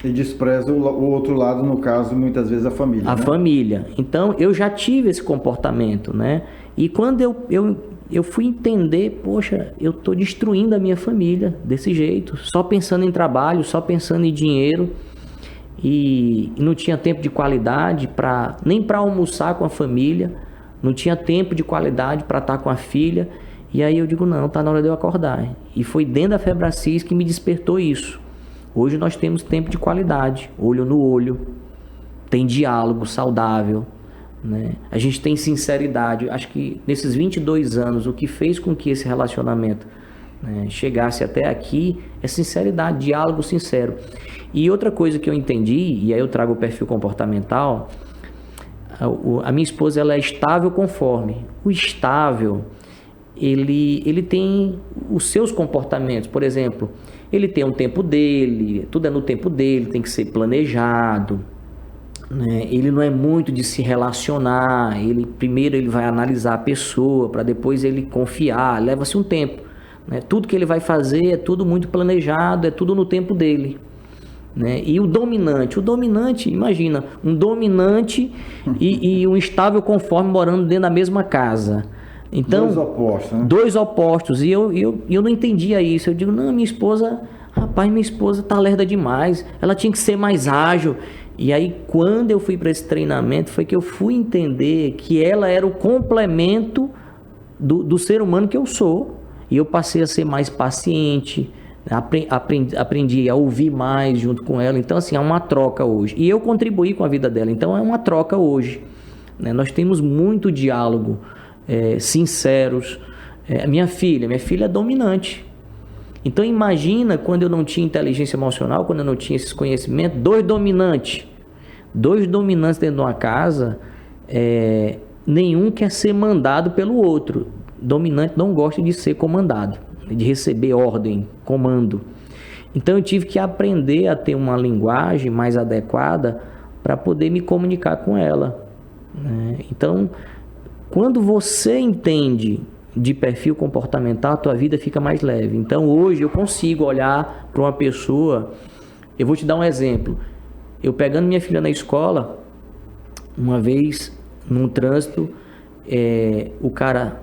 E despreza o outro lado, no caso, muitas vezes a família. A família. Então, eu já tive esse comportamento, né? E quando eu fui entender, poxa, eu estou destruindo a minha família desse jeito, só pensando em trabalho, só pensando em dinheiro, e não tinha tempo de qualidade nem para almoçar com a família, não tinha tempo de qualidade para estar com a filha. E aí eu digo, não, tá na hora de eu acordar. E foi dentro da Febracis que me despertou isso. Hoje nós temos tempo de qualidade, olho no olho, tem diálogo saudável, né? A gente tem sinceridade. Acho que nesses 22 anos, o que fez com que esse relacionamento, né, chegasse até aqui é sinceridade, diálogo sincero. E outra coisa que eu entendi, e aí eu trago o perfil comportamental, a minha esposa, ela é estável conforme. O estável, ele tem os seus comportamentos. Por exemplo, ele tem um tempo dele, tudo é no tempo dele, tem que ser planejado, né? Ele não é muito de se relacionar, primeiro ele vai analisar a pessoa, para depois ele confiar, leva-se um tempo, né? Tudo que ele vai fazer é tudo muito planejado, é tudo no tempo dele, né? E o dominante, imagina, um dominante e um estável conforme morando dentro da mesma casa. Então, dois opostos, né? Dois opostos. E eu não entendia isso. Eu digo, não, minha esposa tá lerda demais. Ela tinha que ser mais ágil. E aí, quando eu fui para esse treinamento, foi que eu fui entender que ela era o complemento do ser humano que eu sou. E eu passei a ser mais paciente, aprendi a ouvir mais junto com ela. Então, assim, é uma troca hoje. E eu contribuí com a vida dela. Então, é uma troca hoje, né? Nós temos muito diálogo. Sinceros. Minha filha é dominante. Então imagina quando eu não tinha inteligência emocional, quando eu não tinha esses conhecimentos, dois dominantes dentro de uma casa, nenhum quer ser mandado pelo outro. Dominante não gosta de ser comandado, de receber ordem, comando. Então eu tive que aprender a ter uma linguagem mais adequada para poder me comunicar com ela, né? Então, quando você entende de perfil comportamental, a tua vida fica mais leve. Então, hoje eu consigo olhar para uma pessoa. Eu vou te dar um exemplo. Eu pegando minha filha na escola, uma vez, num trânsito, o cara,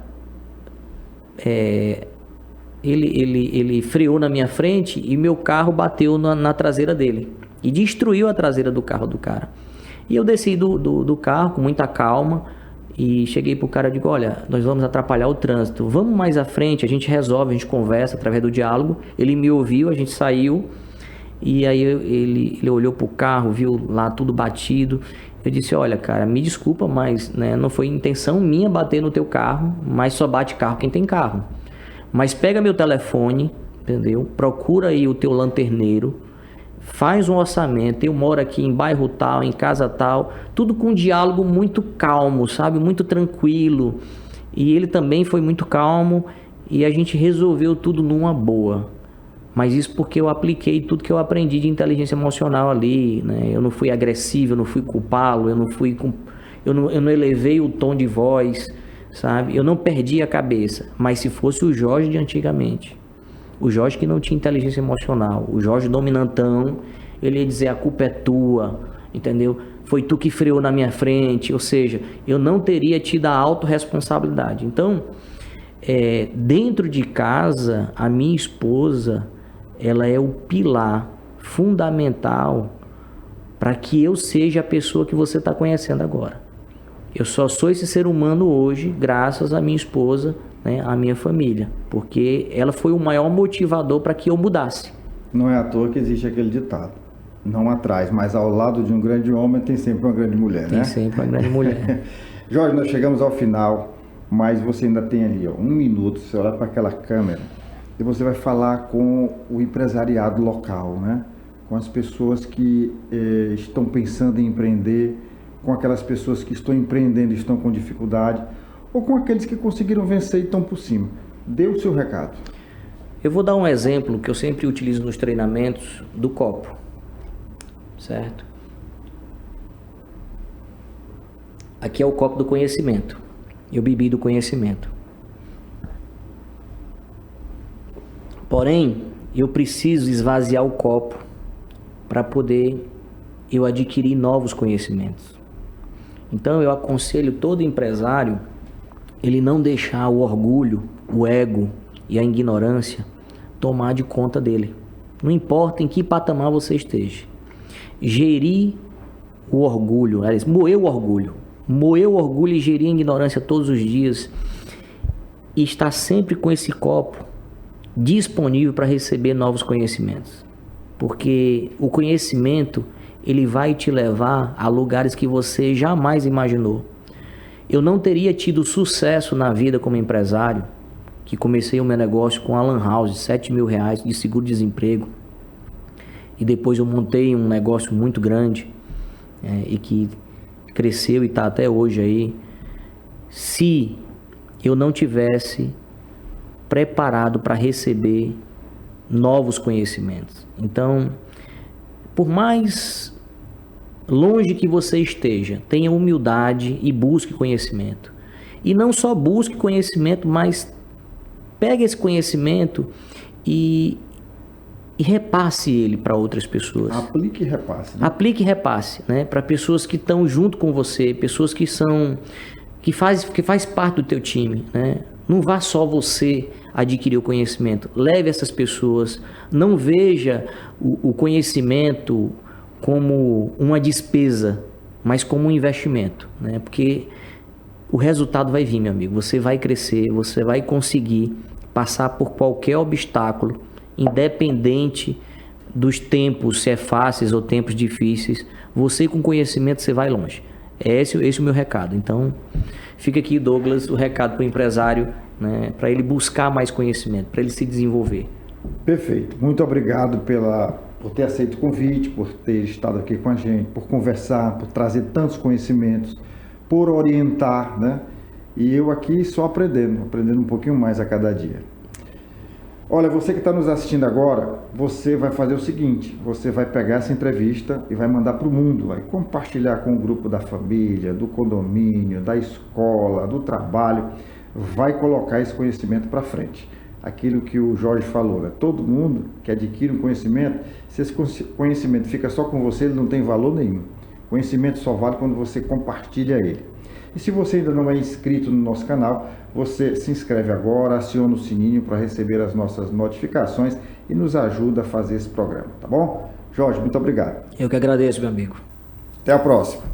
ele freou na minha frente e meu carro bateu na traseira dele. E destruiu a traseira do carro do cara. E eu desci do carro com muita calma. E cheguei pro cara e digo, olha, nós vamos atrapalhar o trânsito, vamos mais à frente, a gente resolve, a gente conversa através do diálogo. Ele me ouviu, a gente saiu, e aí ele olhou pro carro, viu lá tudo batido. Eu disse, olha cara, me desculpa, mas né, não foi intenção minha bater no teu carro, mas só bate carro quem tem carro. Mas pega meu telefone, entendeu? Procura aí o teu lanterneiro, faz um orçamento, eu moro aqui em bairro tal, em casa tal, tudo com um diálogo muito calmo, sabe? Muito tranquilo. E ele também foi muito calmo e a gente resolveu tudo numa boa. Mas isso porque eu apliquei tudo que eu aprendi de inteligência emocional ali, né? Eu não fui agressivo, eu não fui culpá-lo, eu não elevei o tom de voz, sabe? Eu não perdi a cabeça. Mas se fosse o Jorge de antigamente, o Jorge que não tinha inteligência emocional, o Jorge dominantão, ele ia dizer, a culpa é tua, entendeu? Foi tu que freou na minha frente, ou seja, eu não teria tido a autorresponsabilidade. Então, dentro de casa, a minha esposa, ela é o pilar fundamental para que eu seja a pessoa que você está conhecendo agora. Eu só sou esse ser humano hoje graças à minha esposa, né, à minha família, porque ela foi o maior motivador para que eu mudasse. Não é à toa que existe aquele ditado: não atrás, mas ao lado de um grande homem tem sempre uma grande mulher, né? Tem sempre uma grande mulher. Jorge, nós chegamos ao final, mas você ainda tem ali 1 minuto, você olhar para aquela câmera e você vai falar com o empresariado local, né? Com as pessoas que estão pensando em empreender, com aquelas pessoas que estão empreendendo e estão com dificuldade, ou com aqueles que conseguiram vencer e estão por cima. Dê o seu recado. Eu vou dar um exemplo que eu sempre utilizo nos treinamentos do copo, certo? Aqui é o copo do conhecimento. Eu bebi do conhecimento. Porém, eu preciso esvaziar o copo para poder eu adquirir novos conhecimentos. Então, eu aconselho todo empresário ele não deixar o orgulho, o ego e a ignorância tomar de conta dele. Não importa em que patamar você esteja. Gerir o orgulho, moer o orgulho e gerir a ignorância todos os dias e estar sempre com esse copo disponível para receber novos conhecimentos. Porque o conhecimento, ele vai te levar a lugares que você jamais imaginou. Eu não teria tido sucesso na vida como empresário, que comecei o meu negócio com a Lan House, R$7.000 de seguro-desemprego, e depois eu montei um negócio muito grande e que cresceu e está até hoje aí, se eu não tivesse preparado para receber novos conhecimentos. Então, por mais longe que você esteja, tenha humildade e busque conhecimento. E não só busque conhecimento, mas pegue esse conhecimento e repasse ele para outras pessoas. Aplique e repasse. Né? Aplique e repasse, né? Para pessoas que estão junto com você, pessoas que faz parte do teu time, né? Não vá só você adquirir o conhecimento. Leve essas pessoas. Não veja o conhecimento como uma despesa, mas como um investimento, né? Porque o resultado vai vir, meu amigo. Você vai crescer, você vai conseguir passar por qualquer obstáculo, independente dos tempos, se é fáceis ou tempos difíceis. Você com conhecimento, você vai longe. Esse é o meu recado. Então, fica aqui, Douglas, o recado para o empresário, né, para ele buscar mais conhecimento, para ele se desenvolver. Perfeito. Muito obrigado por ter aceito o convite, por ter estado aqui com a gente, por conversar, por trazer tantos conhecimentos, por orientar, né? E eu aqui só aprendendo um pouquinho mais a cada dia. Olha, você que está nos assistindo agora, você vai fazer o seguinte: você vai pegar essa entrevista e vai mandar para o mundo, vai compartilhar com o grupo da família, do condomínio, da escola, do trabalho, vai colocar esse conhecimento para frente. Aquilo que o Jorge falou, né? Todo mundo que adquire um conhecimento, se esse conhecimento fica só com você, ele não tem valor nenhum. Conhecimento só vale quando você compartilha ele. E se você ainda não é inscrito no nosso canal, você se inscreve agora, aciona o sininho para receber as nossas notificações e nos ajuda a fazer esse programa, tá bom? Jorge, muito obrigado. Eu que agradeço, meu amigo. Até a próxima.